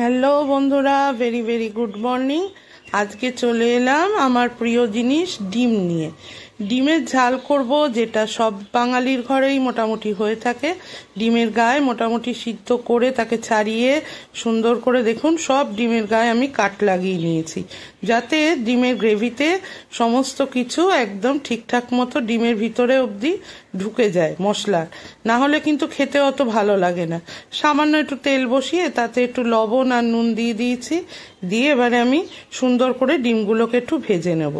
Hello বন্ধুরা, very very good morning. আজকে চলে এলাম আমার প্রিয় জিনিস ডিম নিয়ে। ডিমের ঝাল করব, যেটা সব বাঙালির ঘরেই মোটামুটি হয়ে থাকে। ডিমের গায়ে মোটামুটি সিদ্ধ করে তাকে ছাড়িয়ে সুন্দর করে দেখুন সব ডিমের গায়ে আমি কাট লাগিয়ে নিয়েছি, যাতে ডিমের গ্রেভিতে সমস্ত কিছু একদম ঠিকঠাক মতো ডিমের ভিতরে অবধি ঢুকে যায় মশলা। না হলে কিন্তু খেতে অত ভালো লাগে না। সামান্য একটু তেল বসিয়ে তাতে একটু লবণ আর নুন দিয়ে দিয়েছি, দিয়ে এবারে আমি সুন্দর করে ডিমগুলোকে একটু ভেজে নেব।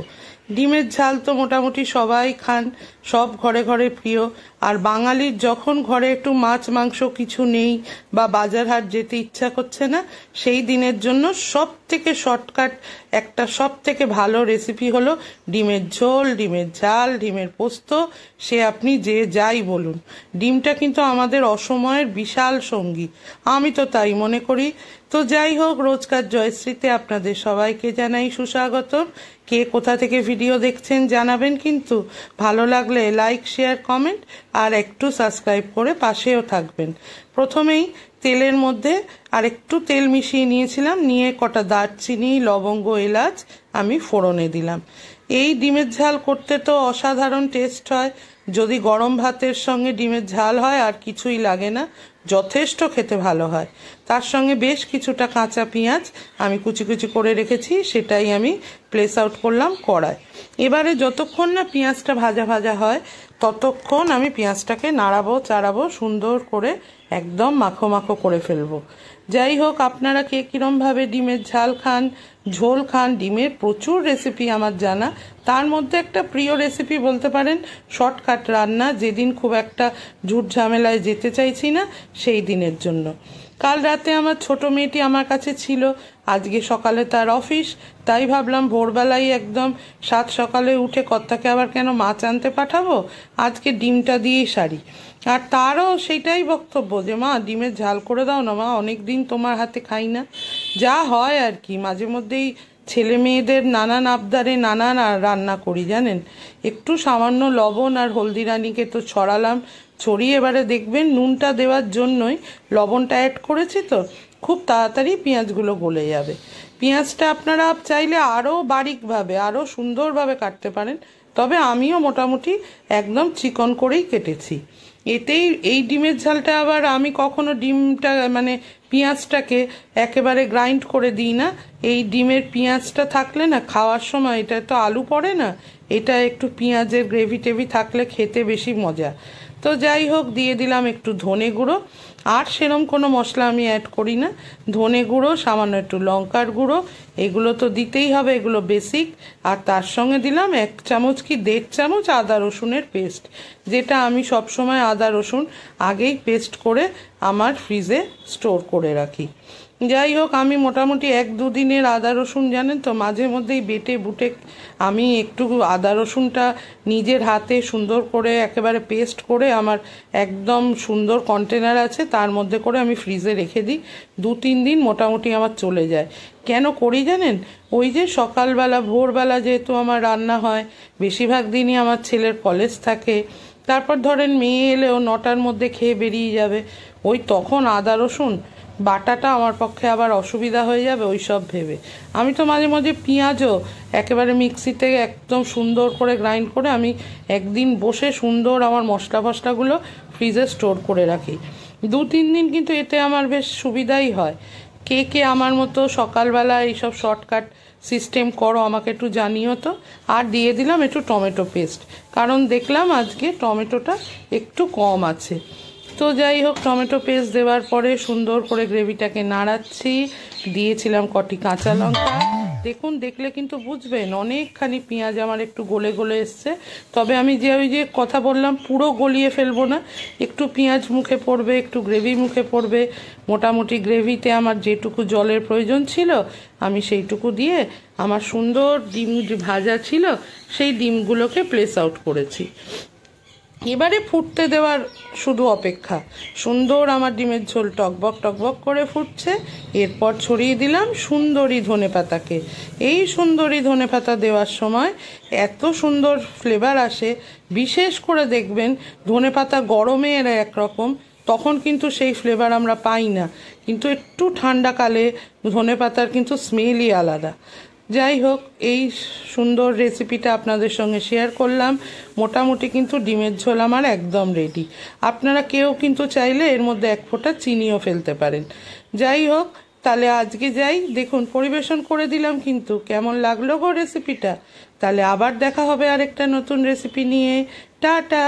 ডিমের ঝাল তো মোটামুটি সবাই খান, সব ঘরে ঘরে প্রিয়। আর বাঙালির যখন ঘরে একটু মাছ মাংস কিছু নেই বা বাজার হাট যেতে ইচ্ছা করছে না, সেই দিনের জন্য সব থেকে শর্টকাট একটা সব থেকে ভালো রেসিপি হলো ডিমের ঝোল, ডিমের ঝাল, ডিমের পোস্ত। সে আপনি যে যাই বলুন, ডিমটা কিন্তু আমাদের অসময়ের বিশাল সঙ্গী, আমি তো তাই মনে করি। তো যাই হোক, রোজকার জয়শ্রীতে আপনাদের সবাইকে জানাই সুস্বাগত। কে কোথা থেকে ভিডিও দেখছেন জানাবেন, কিন্তু ভালো লাগলে লাইক শেয়ার কমেন্ট আর একটু সাবস্ক্রাইব করে পাশেও থাকবেন। প্রথমেই তেলের মধ্যে আর একটু তেল মিশিয়ে নিয়েছিলাম, নিয়ে কটা দারচিনি, লবঙ্গ, এলাচ আমি ফোড়নে দিলাম। এই ডিমের ঝাল করতে তো অসাধারণ টেস্ট হয়। যদি গরম ভাতের সঙ্গে ডিমের ঝাল হয় আর কিছুই লাগে না, যথেষ্ট খেতে ভালো হয়। তার সঙ্গে বেশ কিছুটা কাঁচা পেঁয়াজ আমি কুচি কুচি করে রেখেছি, সেটাই আমি প্লেস আউট করলাম কড়ায়। এবারে যতক্ষণ না পেঁয়াজটা ভাজা ভাজা হয় ততক্ষণ আমি পেঁয়াজটাকে নাড়াবো চাড়াবো, সুন্দর করে একদম মাখো মাখো করে ফেলবো। যাই হোক, আপনারা কে কিরমভাবে ডিমের ঝাল খান, ঝোল খান, ডিমের প্রচুর রেসিপি আমার জানা। তার মধ্যে একটা প্রিয় রেসিপি বলতে পারেন শর্টকাট রান্না, যেদিন খুব একটা ঝুট ঝামেলায় যেতে চাইছি না সেই দিনের জন্য। কাল রাতে আমার ছোট মেয়েটি আমার কাছে ছিল, আজকে সকালে তার অফিস, তাই ভাবলাম ভোরবেলায় একদম সাত সকালে উঠে কর্তাকে আবার কেন মাছ আনতে পাঠাবো, আজকে ডিমটা দিয়েই সারি। আর তারও সেইটাই বক্তব্য যে মা ডিমের ঝাল করে দাও না মা, অনেক দিন তোমার হাতে খাই না। যা হয় আর কি, মাঝে মধ্যেই ছেলে মেয়েদের নানান আবদারে নানান রান্না করি জানেন। একটু সামান্য লবণ আর হলদিরানিকে তো ছড়ালাম, ছড়িয়ে এবারে দেখবেন নুনটা দেওয়ার জন্যই লবণটা অ্যাড করেছি, তো খুব তাড়াতাড়ি পেঁয়াজগুলো গলে যাবে। পেঁয়াজটা আপনারা চাইলে আরও বারিকভাবে আরও সুন্দরভাবে কাটতে পারেন, তবে আমিও মোটামুটি একদম চিকন করেই কেটেছি। এতেই এই ডিমের ঝালটা আবার আমি কখনো ডিমটা মানে পেঁয়াজটাকে একেবারে গ্রাইন্ড করে দিই না। এই ডিমের পেঁয়াজটা থাকলে না খাওয়ার সময়, এটা তো আলু পড়ে না, এটা একটু পেঁয়াজের গ্রেভি টেভি থাকলে খেতে বেশি মজা। তো যাই হোক, দিয়ে দিলাম একটু ধনে গুঁড়ো, আর সেরম কোনো মশলা আমি অ্যাড করি না। ধনে গুঁড়ো, সামান্য একটু লঙ্কার গুঁড়ো, এগুলো তো দিতেই হবে, এগুলো বেসিক। আর তার সঙ্গে দিলাম 1 চামচ কি 1.5 চামচ আদা রসুনের পেস্ট, যেটা আমি সবসময় আদা রসুন আগেই পেস্ট করে আমার ফ্রিজে স্টোর করে রাখি। যাই হোক, আমি মোটামুটি 1-2 দিনের আদা রসুন জানেন তো মাঝে মধ্যেই বেটে বুটে আমি একটু আদা রসুনটা নিজের হাতে সুন্দর করে একেবারে পেস্ট করে আমার একদম সুন্দর কন্টেনার আছে, তার মধ্যে করে আমি ফ্রিজে রেখে দিই। 2-3 দিন মোটামুটি আমার চলে যায়। কেন করি জানেন? ওই যে সকালবেলা ভোরবেলা যেহেতু আমার রান্না হয়, বেশিরভাগ দিনই আমার ছেলের কলেজ থাকে, তারপর ধরেন মেয়ে এলেও 9টার মধ্যে খেয়ে বেরিয়ে যাবে, ওই তখন আদা রসুন বাটাটা আমার পক্ষে আবার অসুবিধা হয়ে যাবে ওই সব ভেবে আমি তো মাঝে মাঝে পেঁয়াজও একেবারে মিক্সিতে একদম সুন্দর করে গ্রাইন্ড করে আমি একদিন বসে সুন্দর আমার মশলাগুলো ফ্রিজে স্টোর করে রাখি। 2-3 দিন কিন্তু এতে আমার বেশ সুবিধাই হয়। কে কে আমার মতো সকালবেলা এইসব শর্টকাট সিস্টেম করো আমাকে একটু জানিও তো। আর দিয়ে দিলাম একটু টমেটো পেস্ট, কারণ দেখলাম আজকে টমেটোটা একটু কম আছে। তো যাই হোক, টমেটো পেস্ট দেওয়ার পরে সুন্দর করে গ্রেভিটাকে নাড়াচ্ছি, দিয়েছিলাম কটি কাঁচা লঙ্কা। দেখুন, দেখলে কিন্তু বুঝবেন অনেকখানি পেঁয়াজ আমার একটু গলে গলে এসছে। তবে আমি ওই যে কথা বললাম পুরো গলিয়ে ফেলবো না, একটু পেঁয়াজ মুখে পড়বে, একটু গ্রেভি মুখে পড়বে। মোটামুটি গ্রেভিতে আমার যেটুকু জলের প্রয়োজন ছিল আমি সেইটুকু দিয়ে আমার সুন্দর ডিম ভাজা ছিল সেই ডিমগুলোকে প্লেস আউট করেছি। এবারে ফুটতে দেওয়ার শুধু অপেক্ষা। সুন্দর আমার ডিমের ঝোল টকবক টকবক করে ফুটছে। এরপর ছড়িয়ে দিলাম সুন্দরী ধনেপাতাকে। এই সুন্দরী ধনেপাতা দেওয়ার সময় এত সুন্দর ফ্লেভার আসে, বিশেষ করে দেখবেন ধনেপাতা গরমের একরকম, তখন কিন্তু সেই ফ্লেভার আমরা পাই না, কিন্তু একটু ঠান্ডাকালে ধনেপাতার কিন্তু স্মেলই আলাদা। যাই হোক, এই সুন্দর রেসিপিটা আপনাদের সঙ্গে শেয়ার করলাম। মোটামুটি কিন্তু ডিমের ঝোল আমার একদম রেডি। আপনারা কেউ কিন্তু চাইলে এর মধ্যে এক ফোঁটা চিনিও ফেলতে পারেন। যাই হোক, তাহলে আজকে যাই, দেখুন পরিবেশন করে দিলাম, কিন্তু কেমন লাগলো গো রেসিপিটা। তাহলে আবার দেখা হবে আরেকটা নতুন রেসিপি নিয়ে। টাটা।